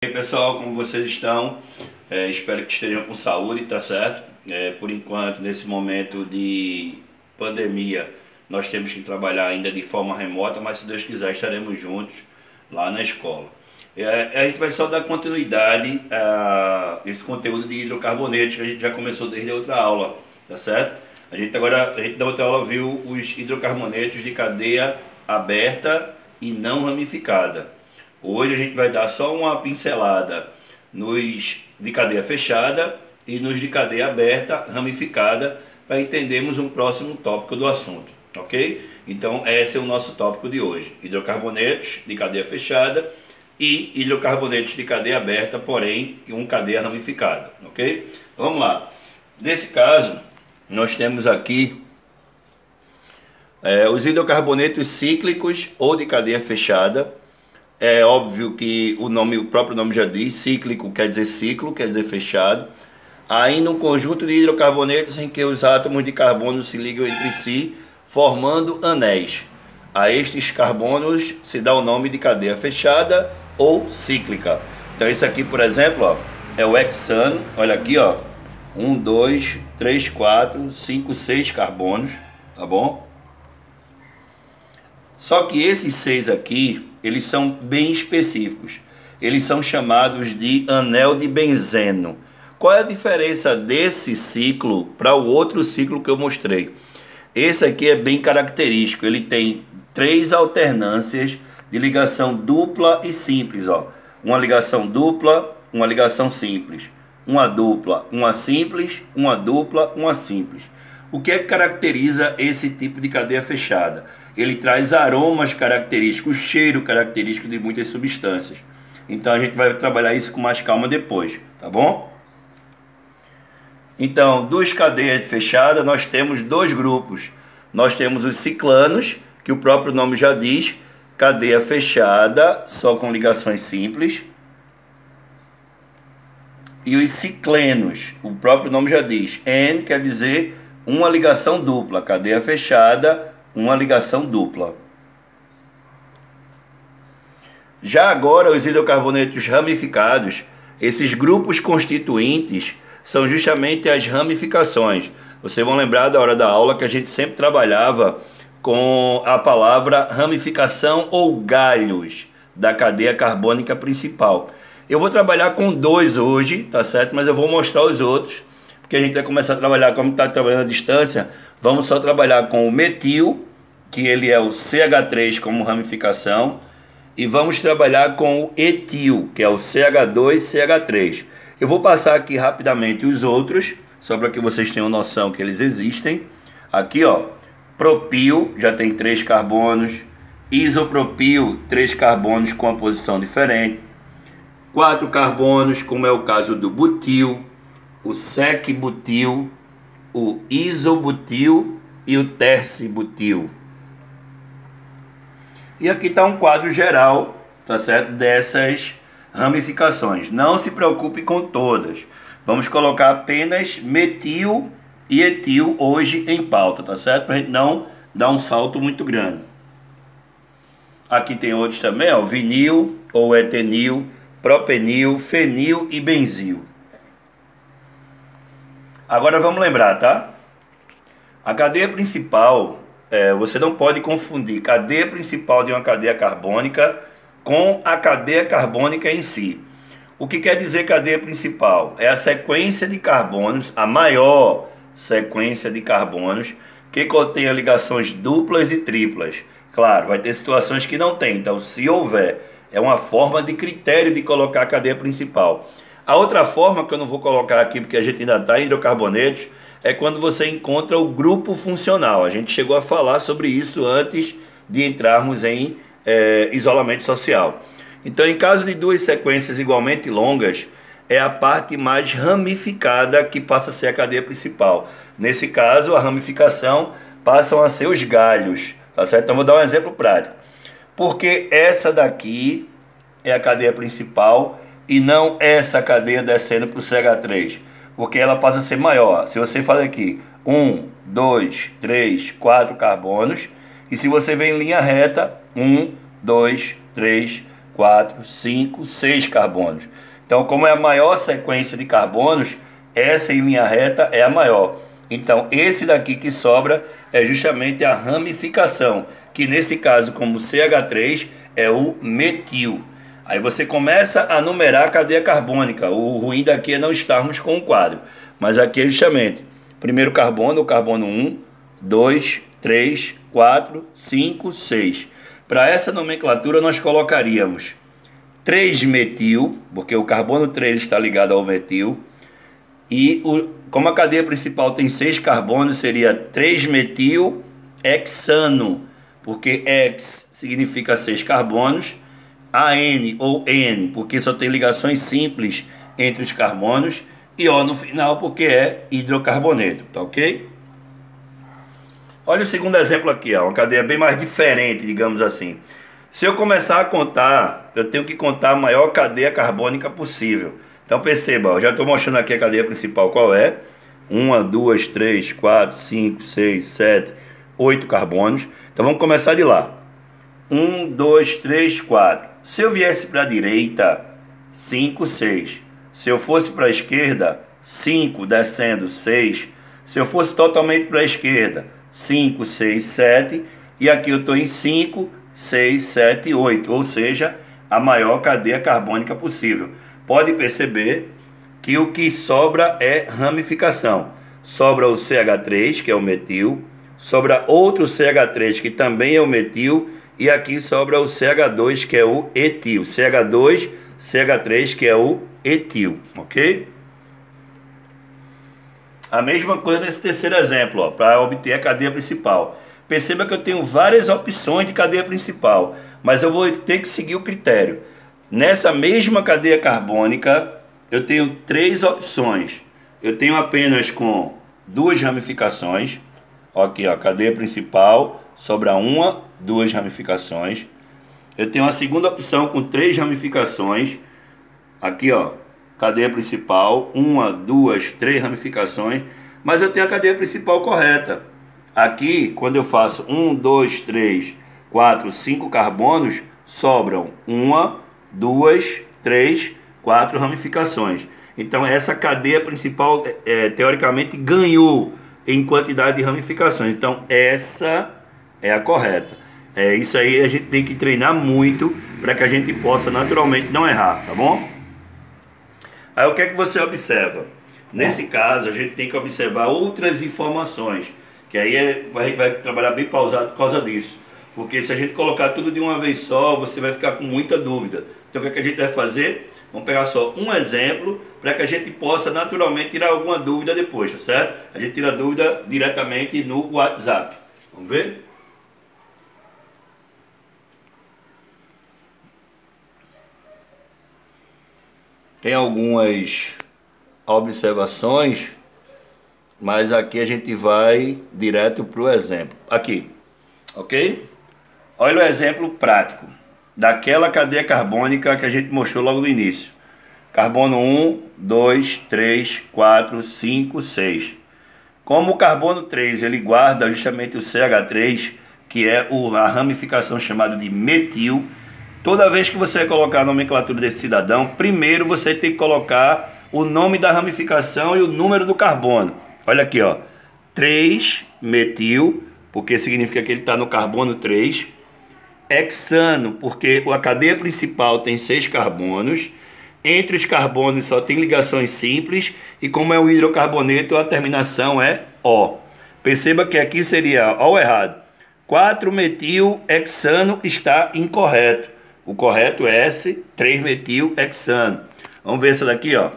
E aí, pessoal, como vocês estão? Espero que estejam com saúde, tá certo? Por enquanto, nesse momento de pandemia, nós temos que trabalhar ainda de forma remota, mas se Deus quiser estaremos juntos lá na escola. A gente vai só dar continuidade a esse conteúdo de hidrocarbonetos que a gente já começou desde a outra aula, tá certo? A gente da outra aula viu os hidrocarbonetos de cadeia aberta e não ramificada. Hoje a gente vai dar só uma pincelada nos de cadeia fechada e nos de cadeia aberta, ramificada, para entendermos um próximo tópico do assunto, ok? Então esse é o nosso tópico de hoje: hidrocarbonetos de cadeia fechada e hidrocarbonetos de cadeia aberta, porém com cadeia ramificada, ok? Então, vamos lá. Nesse caso, nós temos aqui os hidrocarbonetos cíclicos ou de cadeia fechada. É óbvio que o próprio nome já diz, cíclico quer dizer ciclo, quer dizer fechado. Ainda um conjunto de hidrocarbonetos em que os átomos de carbono se ligam entre si, formando anéis. A estes carbonos se dá o nome de cadeia fechada ou cíclica. Então isso aqui, por exemplo, ó, é o hexano. Olha aqui, ó, 1, 2, 3, 4, 5, 6 carbonos, tá bom? Só que esses 6 aqui, eles são bem específicos. Eles são chamados de anel de benzeno. Qual é a diferença desse ciclo para o outro ciclo que eu mostrei? Esse aqui é bem característico. Ele tem 3 alternâncias de ligação dupla e simples. Ó. Uma ligação dupla, uma ligação simples. Uma dupla, uma simples, uma dupla, uma simples. O que é que caracteriza esse tipo de cadeia fechada? Ele traz aromas característicos, cheiro característico de muitas substâncias. Então a gente vai trabalhar isso com mais calma depois, tá bom? Então, dos cadeias fechadas, nós temos 2 grupos. Nós temos os ciclanos, que o próprio nome já diz, cadeia fechada, só com ligações simples. E os ciclenos, o próprio nome já diz, N quer dizer uma ligação dupla, cadeia fechada, uma ligação dupla. Já agora, os hidrocarbonetos ramificados, esses grupos constituintes são justamente as ramificações. Vocês vão lembrar da hora da aula que a gente sempre trabalhava com a palavra ramificação ou galhos da cadeia carbônica principal. Eu vou trabalhar com 2 hoje, tá certo? Mas eu vou mostrar os outros, porque a gente vai começar a trabalhar, como está trabalhando à distância, vamos só trabalhar com o metil, que ele é o CH3 como ramificação, e vamos trabalhar com o etil, que é o CH2CH3. Eu vou passar aqui rapidamente os outros, só para que vocês tenham noção que eles existem. Aqui, ó, propil, já tem 3 carbonos, isopropil, 3 carbonos com uma posição diferente, 4 carbonos, como é o caso do butil, o sec-butil, o isobutil e o tercibutil. E aqui está um quadro geral, tá certo, dessas ramificações. Não se preocupe com todas. Vamos colocar apenas metil e etil hoje em pauta, tá certo? Para a gente não dar um salto muito grande. Aqui tem outros também, ó, vinil ou etenil, propenil, fenil e benzil. Agora vamos lembrar, tá? A cadeia principal, você não pode confundir cadeia principal de uma cadeia carbônica com a cadeia carbônica em si. O que quer dizer cadeia principal? É a sequência de carbonos, a maior sequência de carbonos que contém ligações duplas e triplas. Claro, vai ter situações que não tem, então se houver, é uma forma de critério de colocar a cadeia principal. A outra forma que eu não vou colocar aqui, porque a gente ainda está em hidrocarbonetos, é quando você encontra o grupo funcional. A gente chegou a falar sobre isso antes de entrarmos em isolamento social. Então, em caso de 2 sequências igualmente longas, é a parte mais ramificada que passa a ser a cadeia principal. Nesse caso, a ramificação passam a ser os galhos, tá certo? Então, vou dar um exemplo prático. Porque essa daqui é a cadeia principal e não essa cadeia descendo para o CH3, porque ela passa a ser maior. Se você faz aqui 1, 2, 3, 4 carbonos, e se você vem em linha reta, 1, 2, 3, 4, 5, 6 carbonos. Então, como é a maior sequência de carbonos, essa em linha reta é a maior. Então, esse daqui que sobra é justamente a ramificação, que nesse caso, como CH3, é o metil. Aí você começa a numerar a cadeia carbônica. O ruim daqui é não estarmos com o quadro. Mas aqui é justamente primeiro carbono, o carbono 1, 2, 3, 4, 5, 6. Para essa nomenclatura nós colocaríamos 3-metil, porque o carbono 3 está ligado ao metil. E como a cadeia principal tem 6 carbonos, seria 3-metil hexano, porque hex significa 6 carbonos, AN ou N, porque só tem ligações simples entre os carbonos, e O no final, porque é hidrocarboneto, tá ok? Olha o segundo exemplo aqui, ó, uma cadeia bem mais diferente, digamos assim. Se eu começar a contar, eu tenho que contar a maior cadeia carbônica possível. Então perceba, eu já estou mostrando aqui a cadeia principal qual é. 1, 2, 3, 4, 5, 6, 7, 8 carbonos. Então vamos começar de lá. 1, 2, 3, 4. Se eu viesse para a direita, 5, 6. Se eu fosse para a esquerda, 5 descendo 6. Se eu fosse totalmente para a esquerda, 5, 6, 7. E aqui eu estou em 5, 6, 7, 8. Ou seja, a maior cadeia carbônica possível. Pode perceber que o que sobra é ramificação. Sobra o CH3, que é o metil. Sobra outro CH3, que também é o metil. E aqui sobra o CH2, que é o etil. CH2, CH3, que é o etil. Ok? A mesma coisa nesse terceiro exemplo, para obter a cadeia principal. Perceba que eu tenho várias opções de cadeia principal, mas eu vou ter que seguir o critério. Nessa mesma cadeia carbônica, eu tenho 3 opções. Eu tenho apenas com 2 ramificações. Aqui, ó, cadeia principal, sobra 1, 2 ramificações. Eu tenho a segunda opção com 3 ramificações. Aqui, ó, cadeia principal, 1, 2, 3 ramificações. Mas eu tenho a cadeia principal correta. Aqui, quando eu faço 1, 2, 3, 4, 5 carbonos, sobram 1, 2, 3, 4 ramificações. Então essa cadeia principal teoricamente ganhou em quantidade de ramificações. Então essa é a correta. Isso aí a gente tem que treinar muito para que a gente possa naturalmente não errar, tá bom? Aí o que é que você observa? Nesse caso a gente tem que observar outras informações, que aí a gente vai trabalhar bem pausado por causa disso. Porque se a gente colocar tudo de uma vez só, você vai ficar com muita dúvida. Então o que é que a gente vai fazer? Vamos pegar só um exemplo para que a gente possa naturalmente tirar alguma dúvida depois, tá certo? A gente tira a dúvida diretamente no WhatsApp. Vamos ver? Tem algumas observações, mas aqui a gente vai direto para o exemplo. Aqui, ok? Olha o exemplo prático daquela cadeia carbônica que a gente mostrou logo no início. Carbono 1, 2, 3, 4, 5, 6. Como o carbono 3 ele guarda justamente o CH3, que é a ramificação chamada de metil, toda vez que você vai colocar a nomenclatura desse cidadão, primeiro você tem que colocar o nome da ramificação e o número do carbono. Olha aqui, ó, 3-metil, porque significa que ele está no carbono 3. Hexano, porque a cadeia principal tem 6 carbonos. Entre os carbonos só tem ligações simples. E como é um hidrocarboneto, a terminação é O. Perceba que aqui seria O errado. 4-metil hexano está incorreto. O correto é S, 3-metil hexano. Vamos ver essa daqui, ó.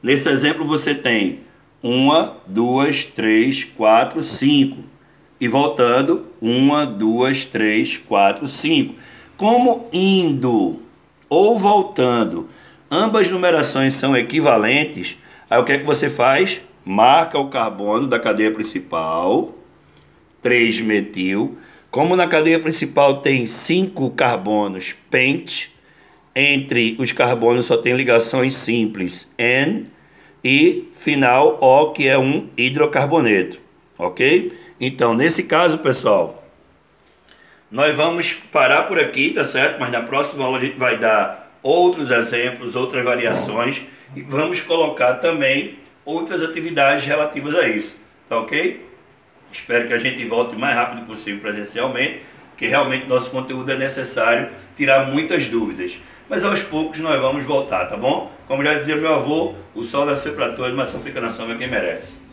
Nesse exemplo você tem 1, 2, 3, 4, 5. E voltando, 1, 2, 3, 4, 5. Como indo ou voltando, ambas numerações são equivalentes, aí o que é que você faz? Marca o carbono da cadeia principal, 3-metil. Como na cadeia principal tem 5 carbonos, pent, entre os carbonos só tem ligações simples, N, e final O, que é um hidrocarboneto, ok? Então, nesse caso, pessoal, Nós vamos parar por aqui, tá certo? Mas na próxima aula a gente vai dar outros exemplos, outras variações e vamos colocar também outras atividades relativas a isso, tá ok? Espero que a gente volte o mais rápido possível presencialmente, que realmente nosso conteúdo é necessário tirar muitas dúvidas. Mas aos poucos nós vamos voltar, tá bom? Como já dizia meu avô, o sol nasceu para todos, mas só fica na sombra quem merece.